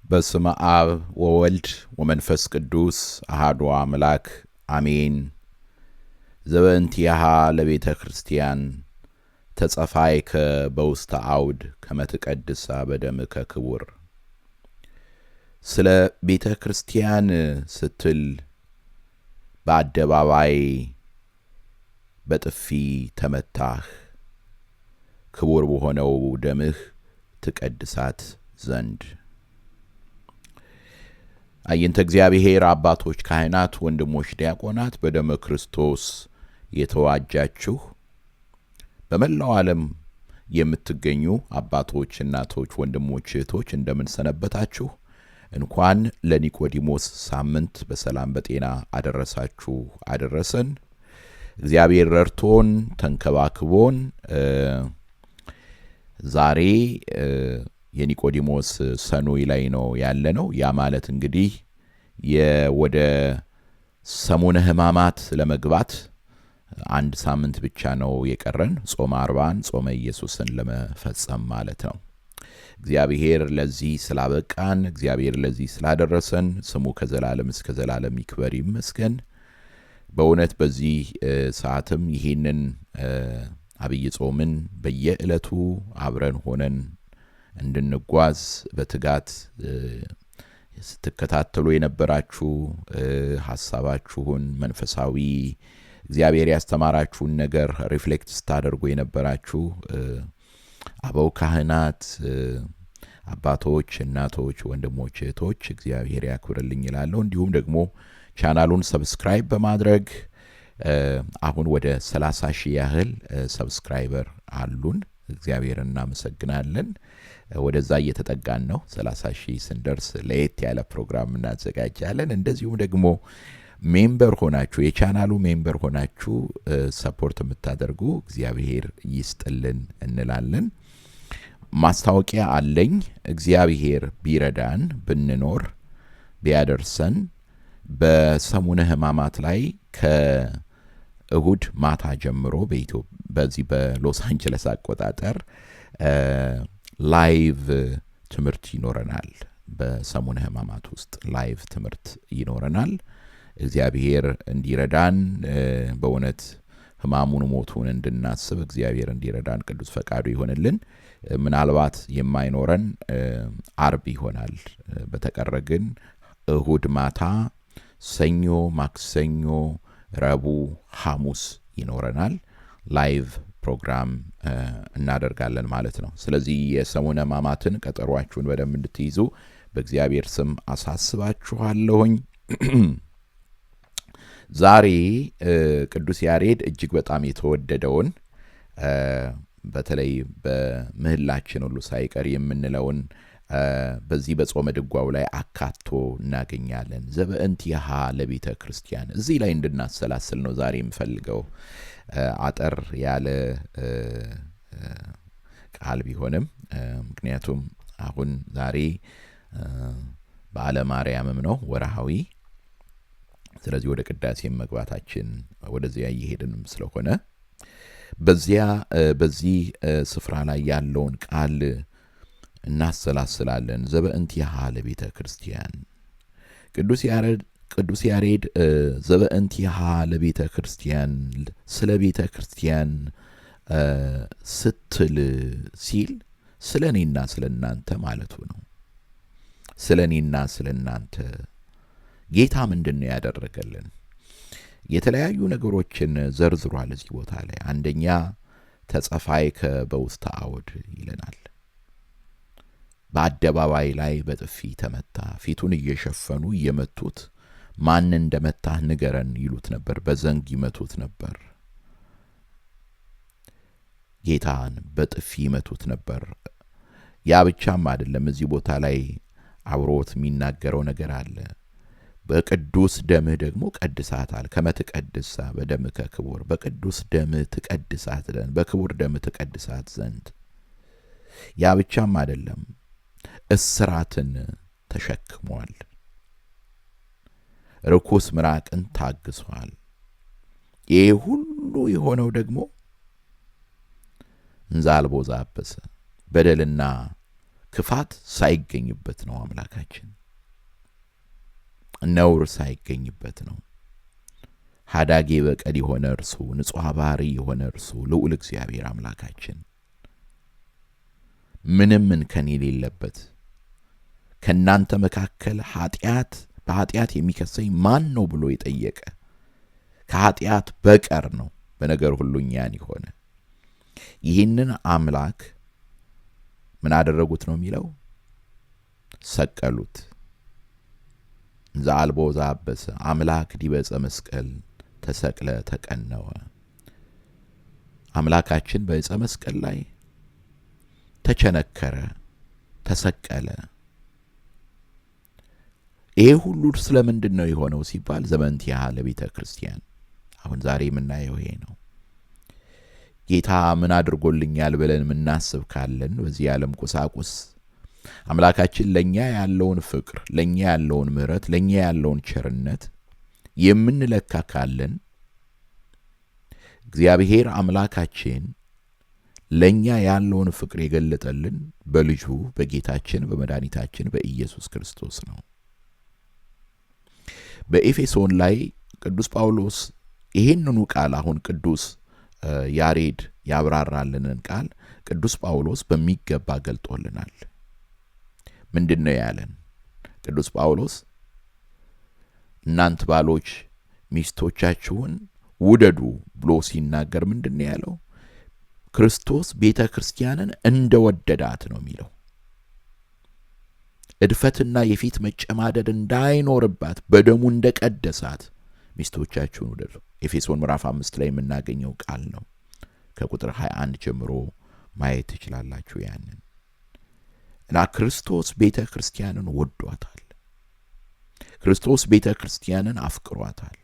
በስመ አብ ወወልድ ወመንፈስ ቅዱስ አሐዱ አምላክ አሜን። ዘበእንቲአሃ ለቤተ ክርስቲያን ተጸፋይከ በውስተ አውድ ከመ ትቀድሳ በደምከ ክቡር። ስለ ቤተ ክርስቲያን ስትል በአደባባይ በጥፊ ተመታህ፣ ክቡር በሆነው ደምህ ትቀድሳት ዘንድ። አይንተ እግዚአብሔር አባቶች፣ ካህናት፣ ወንድሞች ዲያቆናት፣ በደመ ክርስቶስ የተዋጃችሁ በመላው ዓለም የምትገኙ አባቶች፣ እናቶች፣ ወንድሞች፣ እህቶች እንደምን ሰነበታችሁ? እንኳን ለኒቆዲሞስ ሳምንት በሰላም በጤና አደረሳችሁ አደረሰን። እግዚአብሔር ረድቶን ተንከባክቦን ዛሬ የኒቆዲሞስ ሰኑይ ላይ ነው ያለነው። ያ ማለት እንግዲህ ወደ ሰሙነ ሕማማት ለመግባት አንድ ሳምንት ብቻ ነው የቀረን፣ ጾመ አርባን ጾመ ኢየሱስን ለመፈጸም ማለት ነው። እግዚአብሔር ለዚህ ስላበቃን፣ እግዚአብሔር ለዚህ ስላደረሰን ስሙ ከዘላለም እስከ ዘላለም ይክበር ይመስገን። በእውነት በዚህ ሰዓትም ይህንን አብይ ጾምን በየዕለቱ አብረን ሆነን እንድንጓዝ በትጋት ስትከታተሉ የነበራችሁ ሐሳባችሁን መንፈሳዊ እግዚአብሔር ያስተማራችሁን ነገር ሪፍሌክት ስታደርጉ የነበራችሁ አበው ካህናት፣ አባቶች፣ እናቶች፣ ወንድሞች፣ እህቶች እግዚአብሔር ያክብርልኝ እላለሁ። እንዲሁም ደግሞ ቻናሉን ሰብስክራይብ በማድረግ አሁን ወደ 30 ሺህ ያህል ሰብስክራይበር አሉን። እግዚአብሔር እናመሰግናለን። ወደዛ እየተጠጋን ነው። 30 ሺህ ስንደርስ ለየት ያለ ፕሮግራም እናዘጋጃለን። እንደዚሁም ደግሞ ሜምበር ሆናችሁ የቻናሉ ሜምበር ሆናችሁ ሰፖርት የምታደርጉ እግዚአብሔር ይስጥልን እንላለን። ማስታወቂያ አለኝ። እግዚአብሔር ቢረዳን ብንኖር ቢያደርሰን በሰሙነ ሕማማት ላይ ከእሁድ ማታ ጀምሮ በዚህ በሎስ አንጀለስ አቆጣጠር ላይቭ ትምህርት ይኖረናል። በሰሙነ ሕማማት ውስጥ ላይቭ ትምህርት ይኖረናል። እግዚአብሔር እንዲረዳን በእውነት ሕማሙን ሞቱን እንድናስብ እግዚአብሔር እንዲረዳን ቅዱስ ፈቃዱ ይሆንልን። ምናልባት የማይኖረን አርብ ይሆናል። በተቀረ ግን እሁድ ማታ፣ ሰኞ፣ ማክሰኞ፣ ረቡዕ፣ ሐሙስ ይኖረናል። ላይቭ ፕሮግራም እናደርጋለን ማለት ነው። ስለዚህ የሰሙነ ሕማማትን ቀጠሯችሁን በደንብ እንድትይዙ በእግዚአብሔር ስም አሳስባችኋለሁኝ። ዛሬ ቅዱስ ያሬድ እጅግ በጣም የተወደደውን በተለይ በምህላችን ሁሉ ሳይቀር የምንለውን በዚህ በጾመ ድጓው ላይ አካቶ እናገኛለን። ዘበእንቲአሃ ለቤተ ክርስቲያን እዚህ ላይ እንድናሰላስል ነው ዛሬ የምፈልገው። አጠር ያለ ቃል ቢሆንም ምክንያቱም አሁን ዛሬ በዓለ ማርያምም ነው ወርሃዊ። ስለዚህ ወደ ቅዳሴ መግባታችን ወደዚያ እየሄድንም ስለሆነ በዚህ ስፍራ ላይ ያለውን ቃል እናሰላስላለን። ዘበእንቲአሃ ለቤተ ክርስቲያን ቅዱስ ያሬድ ዘበእንቲአሃ ለቤተ ክርስቲያን ስለ ቤተ ክርስቲያን ስትል ሲል ስለ እኔና ስለ እናንተ ማለቱ ነው። ስለ እኔና ስለ እናንተ ጌታ ምንድን ነው ያደረገልን? የተለያዩ ነገሮችን ዘርዝሯል እዚህ ቦታ ላይ። አንደኛ ተጸፋይከ በውስተ አውድ ይለናል። በአደባባይ ላይ በጥፊ ተመታ። ፊቱን እየሸፈኑ እየመቱት ማን እንደመታህ ንገረን ይሉት ነበር። በዘንግ ይመቱት ነበር። ጌታን በጥፊ ይመቱት ነበር። ያ ብቻም አይደለም። እዚህ ቦታ ላይ አብሮት የሚናገረው ነገር አለ። በቅዱስ ደምህ ደግሞ ቀድሳታል። ከመ ትቀድሳ በደምከ ክቡር፣ በቅዱስ ደምህ ትቀድሳት ዘንድ፣ በክቡር ደምህ ትቀድሳት ዘንድ። ያ ብቻም አይደለም። እስራትን ተሸክሟል። ርኩስ ምራቅን ታግሷል። ይህ ሁሉ የሆነው ደግሞ እንዛልቦ ዛበሰ በደልና ክፋት ሳይገኝበት ነው አምላካችን። ነውር ሳይገኝበት ነው። ሀዳጌ በቀል የሆነ እርሱ፣ ንጹሕ ባህሪ የሆነ እርሱ ልዑል እግዚአብሔር አምላካችን ምንም እንከን የሌለበት ከእናንተ መካከል በኃጢአት የሚከሰኝ ማን ነው ብሎ የጠየቀ ከኃጢአት በቀር ነው በነገር ሁሉ እኛን የሆነ ይህንን አምላክ ምን አደረጉት ነው የሚለው? ሰቀሉት። ዘአልቦ ዘአበሰ አምላክ ዲበ ዕፀ መስቀል ተሰቅለ ተቀነወ። አምላካችን በዕፀ መስቀል ላይ ተቸነከረ፣ ተሰቀለ። ይሄ ሁሉ ስለምንድን ነው የሆነው ሲባል ዘመንቲሃ ለቤተ ክርስቲያን። አሁን ዛሬ የምናየው ይሄ ነው። ጌታ ምን አድርጎልኛል ብለን የምናስብ ካለን በዚህ ዓለም ቁሳቁስ አምላካችን ለኛ ያለውን ፍቅር፣ ለኛ ያለውን ምሕረት፣ ለኛ ያለውን ቸርነት የምንለካ ካለን እግዚአብሔር አምላካችን ለኛ ያለውን ፍቅር የገለጠልን በልጁ በጌታችን በመድኃኒታችን በኢየሱስ ክርስቶስ ነው። በኤፌሶን ላይ ቅዱስ ጳውሎስ ይሄንኑ ቃል አሁን ቅዱስ ያሬድ ያብራራልንን ቃል ቅዱስ ጳውሎስ በሚገባ ገልጦልናል። ምንድነው ያለን? ቅዱስ ጳውሎስ እናንተ ባሎች ሚስቶቻችሁን ውደዱ ብሎ ሲናገር ምንድነው ያለው? ክርስቶስ ቤተ ክርስቲያንን እንደወደዳት ነው የሚለው። እድፈትና የፊት መጨማደድ እንዳይኖርባት በደሙ እንደቀደሳት ሚስቶቻችሁን ውደዱ። ኤፌሶን ምዕራፍ 5 ላይ የምናገኘው ቃል ነው። ከቁጥር 21 ጀምሮ ማየት ትችላላችሁ ያንን። እና ክርስቶስ ቤተ ክርስቲያንን ወዷታል። ክርስቶስ ቤተ ክርስቲያንን አፍቅሯታል።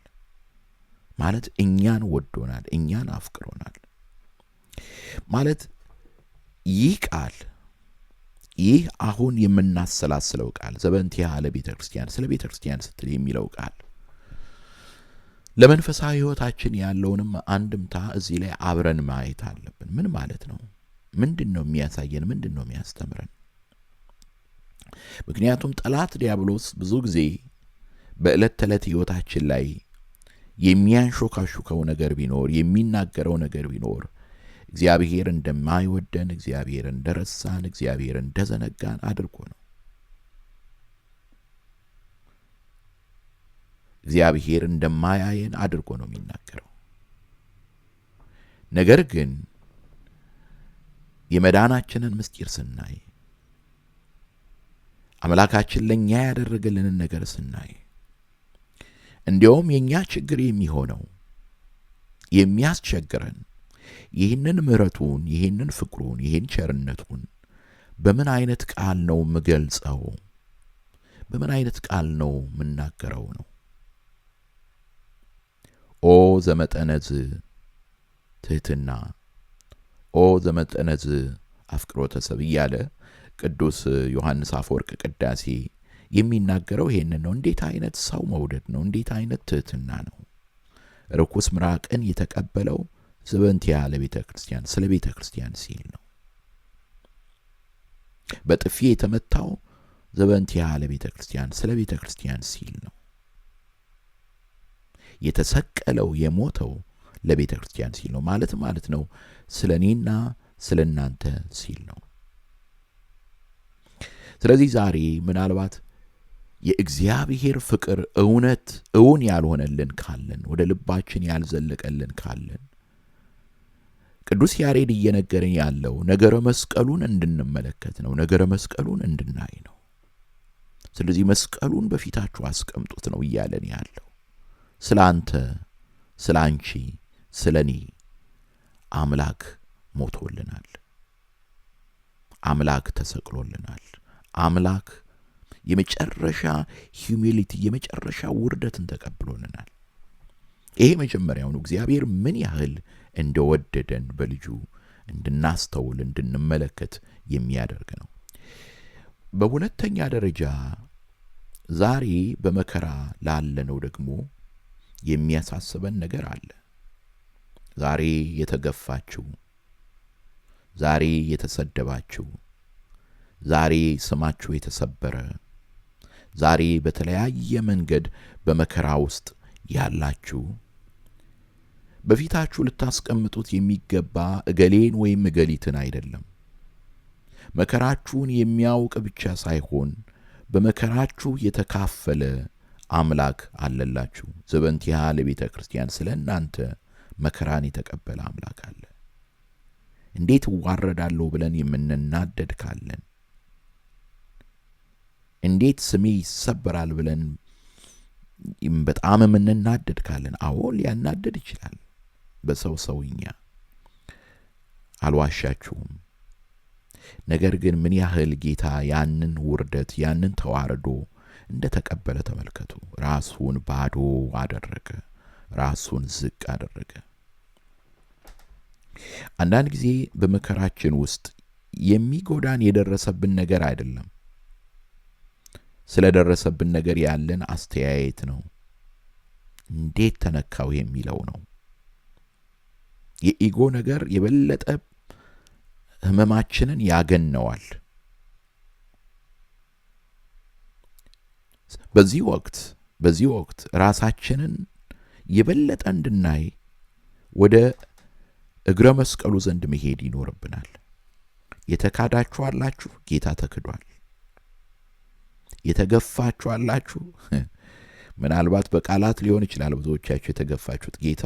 ማለት እኛን ወዶናል፣ እኛን አፍቅሮናል። ማለት ይህ ቃል ይህ አሁን የምናሰላስለው ቃል ዘበንቲሃ ለቤተ ክርስቲያን ስለ ቤተ ክርስቲያን ስትል የሚለው ቃል ለመንፈሳዊ ሕይወታችን ያለውንም አንድምታ እዚህ ላይ አብረን ማየት አለብን። ምን ማለት ነው? ምንድነው የሚያሳየን? ምንድነው የሚያስተምረን? ምክንያቱም ጠላት ዲያብሎስ ብዙ ጊዜ በዕለት ተዕለት ሕይወታችን ላይ የሚያንሾካሹከው ነገር ቢኖር፣ የሚናገረው ነገር ቢኖር እግዚአብሔር እንደማይወደን፣ እግዚአብሔር እንደረሳን፣ እግዚአብሔር እንደዘነጋን አድርጎ ነው። እግዚአብሔር እንደማያየን አድርጎ ነው የሚናገረው። ነገር ግን የመዳናችንን ምስጢር ስናይ፣ አምላካችን ለኛ ያደረገልንን ነገር ስናይ፣ እንዲያውም የኛ ችግር የሚሆነው የሚያስቸግረን ይህንን ምሕረቱን፣ ይህንን ፍቅሩን፣ ይህን ቸርነቱን በምን አይነት ቃል ነው የምገልጸው? በምን አይነት ቃል ነው የምናገረው ነው። ኦ ዘመጠነዝ ትህትና፣ ኦ ዘመጠነዝ አፍቅሮተ ሰብ እያለ ቅዱስ ዮሐንስ አፈወርቅ ቅዳሴ የሚናገረው ይሄንን ነው። እንዴት አይነት ሰው መውደድ ነው! እንዴት አይነት ትህትና ነው! ርኩስ ምራቅን የተቀበለው ዘበንቲሃ ለቤተ ክርስቲያን ስለ ቤተ ክርስቲያን ሲል ነው። በጥፊ የተመታው ዘበንቲሃ ለቤተ ክርስቲያን ስለ ቤተ ክርስቲያን ሲል ነው። የተሰቀለው የሞተው ለቤተ ክርስቲያን ሲል ነው። ማለት ነው ስለኔና ስለናንተ ሲል ነው። ስለዚህ ዛሬ ምናልባት የእግዚአብሔር ፍቅር እውን ያልሆነልን ካለን፣ ወደ ልባችን ያልዘለቀልን ካለን ቅዱስ ያሬድ እየነገረን ያለው ነገረ መስቀሉን እንድንመለከት ነው። ነገረ መስቀሉን እንድናይ ነው። ስለዚህ መስቀሉን በፊታችሁ አስቀምጡት ነው እያለን ያለው። ስላንተ፣ ስላንቺ፣ ስለኔ አምላክ ሞቶልናል። አምላክ ተሰቅሎልናል። አምላክ የመጨረሻ ሂዩሚሊቲ የመጨረሻ ውርደትን ተቀብሎልናል። ይሄ መጀመሪያው ነው። እግዚአብሔር ምን ያህል እንደወደደን በልጁ እንድናስተውል እንድንመለከት የሚያደርግ ነው። በሁለተኛ ደረጃ ዛሬ በመከራ ላለነው ደግሞ የሚያሳስበን ነገር አለ። ዛሬ የተገፋችሁ፣ ዛሬ የተሰደባችሁ፣ ዛሬ ስማችሁ የተሰበረ፣ ዛሬ በተለያየ መንገድ በመከራ ውስጥ ያላችሁ በፊታችሁ ልታስቀምጡት የሚገባ እገሌን ወይም እገሊትን አይደለም። መከራችሁን የሚያውቅ ብቻ ሳይሆን በመከራችሁ የተካፈለ አምላክ አለላችሁ። ዘበንቲሃ ለቤተ ክርስቲያን ስለ እናንተ መከራን የተቀበለ አምላክ አለ። እንዴት እዋረዳለሁ ብለን የምንናደድ ካለን፣ እንዴት ስሜ ይሰበራል ብለን በጣም የምንናደድ ካለን፣ አዎ ሊያናደድ ይችላል። በሰው ሰውኛ አልዋሻችሁም። ነገር ግን ምን ያህል ጌታ ያንን ውርደት ያንን ተዋርዶ እንደተቀበለ ተመልከቱ። ራሱን ባዶ አደረገ፣ ራሱን ዝቅ አደረገ። አንዳንድ ጊዜ በመከራችን ውስጥ የሚጎዳን የደረሰብን ነገር አይደለም፣ ስለደረሰብን ነገር ያለን አስተያየት ነው። እንዴት ተነካው የሚለው ነው። የኢጎ ነገር የበለጠ ህመማችንን ያገነዋል። በዚህ ወቅት ራሳችንን የበለጠ እንድናይ ወደ እግረ መስቀሉ ዘንድ መሄድ ይኖርብናል። የተካዳችሁ አላችሁ፣ ጌታ ተክዷል። የተገፋችሁ አላችሁ፣ ምናልባት በቃላት ሊሆን ይችላል ብዙዎቻችሁ የተገፋችሁት። ጌታ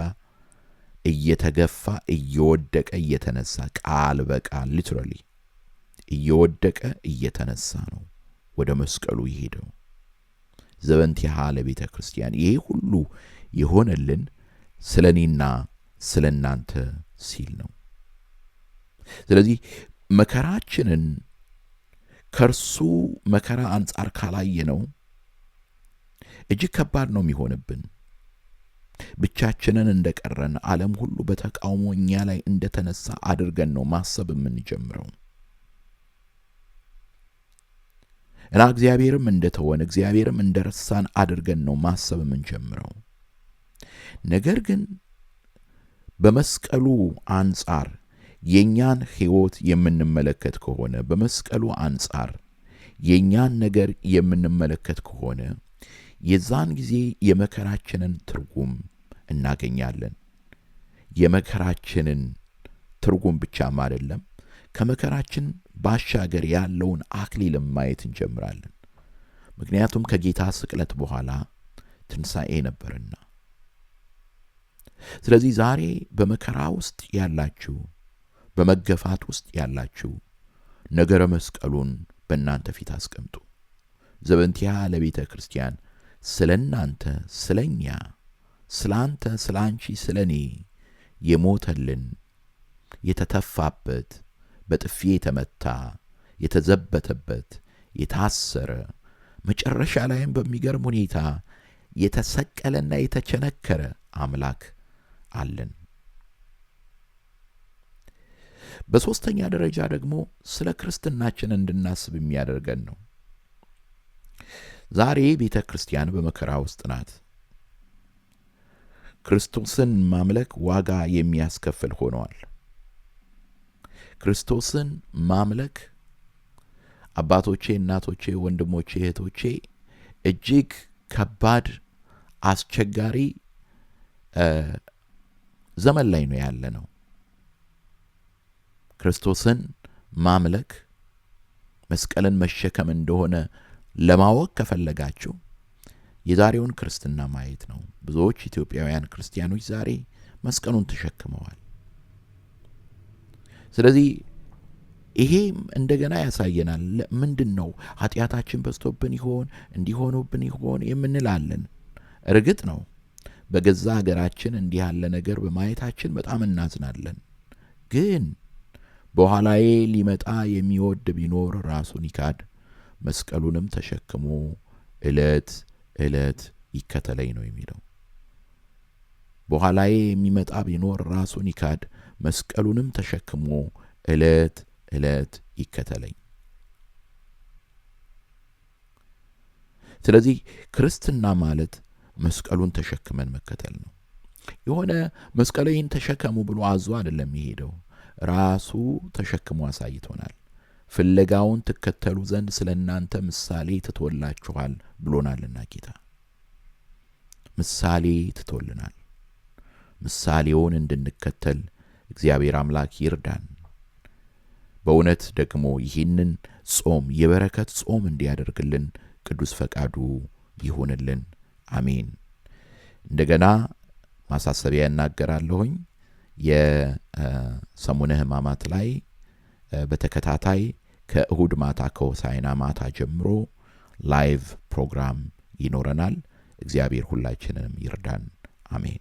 እየተገፋ እየወደቀ እየተነሳ፣ ቃል በቃል ሊትራሊ እየወደቀ እየተነሳ ነው ወደ መስቀሉ የሄደው። ዘበንቲሃ ለቤተ ክርስቲያን ይሄ ሁሉ የሆነልን ስለኔና ስለናንተ ሲል ነው። ስለዚህ መከራችንን ከርሱ መከራ አንጻር ካላየነው እጅግ ከባድ ነው የሚሆንብን። ብቻችንን እንደቀረን፣ ዓለም ሁሉ በተቃውሞ እኛ ላይ እንደተነሳ አድርገን ነው ማሰብ የምንጀምረው እና እግዚአብሔርም እንደተወን እግዚአብሔርም እንደረሳን አድርገን ነው ማሰብ የምንጀምረው። ነገር ግን በመስቀሉ አንጻር የኛን ሕይወት የምንመለከት ከሆነ፣ በመስቀሉ አንጻር የኛን ነገር የምንመለከት ከሆነ የዛን ጊዜ የመከራችንን ትርጉም እናገኛለን። የመከራችንን ትርጉም ብቻም አይደለም፣ ከመከራችን ባሻገር ያለውን አክሊልም ማየት እንጀምራለን። ምክንያቱም ከጌታ ስቅለት በኋላ ትንሣኤ ነበርና። ስለዚህ ዛሬ በመከራ ውስጥ ያላችሁ፣ በመገፋት ውስጥ ያላችሁ ነገረ መስቀሉን በእናንተ ፊት አስቀምጡ። ዘበንቲሃ ለቤተ ክርስቲያን ስለ እናንተ፣ ስለ እኛ፣ ስለ አንተ፣ ስለ አንቺ፣ ስለ እኔ የሞተልን፣ የተተፋበት፣ በጥፊ የተመታ፣ የተዘበተበት፣ የታሰረ፣ መጨረሻ ላይም በሚገርም ሁኔታ የተሰቀለና የተቸነከረ አምላክ አለን። በሶስተኛ ደረጃ ደግሞ ስለ ክርስትናችን እንድናስብ የሚያደርገን ነው። ዛሬ ቤተ ክርስቲያን በመከራ ውስጥ ናት። ክርስቶስን ማምለክ ዋጋ የሚያስከፍል ሆኗል። ክርስቶስን ማምለክ አባቶቼ፣ እናቶቼ፣ ወንድሞቼ፣ እህቶቼ እጅግ ከባድ አስቸጋሪ ዘመን ላይ ነው ያለ ነው። ክርስቶስን ማምለክ መስቀልን መሸከም እንደሆነ ለማወቅ ከፈለጋችሁ የዛሬውን ክርስትና ማየት ነው። ብዙዎች ኢትዮጵያውያን ክርስቲያኖች ዛሬ መስቀሉን ተሸክመዋል። ስለዚህ ይሄም እንደገና ያሳየናል። ምንድን ነው ኃጢአታችን በዝቶብን ይሆን እንዲሆኑብን ይሆን የምንላለን። እርግጥ ነው በገዛ ሀገራችን እንዲህ ያለ ነገር በማየታችን በጣም እናዝናለን። ግን በኋላዬ ሊመጣ የሚወድ ቢኖር ራሱን ይካድ፣ መስቀሉንም ተሸክሞ ዕለት ዕለት ይከተለኝ ነው የሚለው። በኋላዬ የሚመጣ ቢኖር ራሱን ይካድ፣ መስቀሉንም ተሸክሞ ዕለት ዕለት ይከተለኝ። ስለዚህ ክርስትና ማለት መስቀሉን ተሸክመን መከተል ነው። የሆነ መስቀሉን ተሸከሙ ብሎ አዞ አይደለም የሄደው፣ ራሱ ተሸክሞ አሳይቶናል። ፍለጋውን ትከተሉ ዘንድ ስለናንተ ምሳሌ ትቶላችኋል ብሎናልና ጌታ ምሳሌ ትቶልናል። ምሳሌውን እንድንከተል እግዚአብሔር አምላክ ይርዳን። በእውነት ደግሞ ይህንን ጾም የበረከት ጾም እንዲያደርግልን ቅዱስ ፈቃዱ ይሁንልን። አሜን። እንደገና ማሳሰቢያ እናገራለሁኝ። የሰሙነ ሕማማት ላይ በተከታታይ ከእሁድ ማታ ከሆሳዕና ማታ ጀምሮ ላይቭ ፕሮግራም ይኖረናል። እግዚአብሔር ሁላችንንም ይርዳን። አሜን።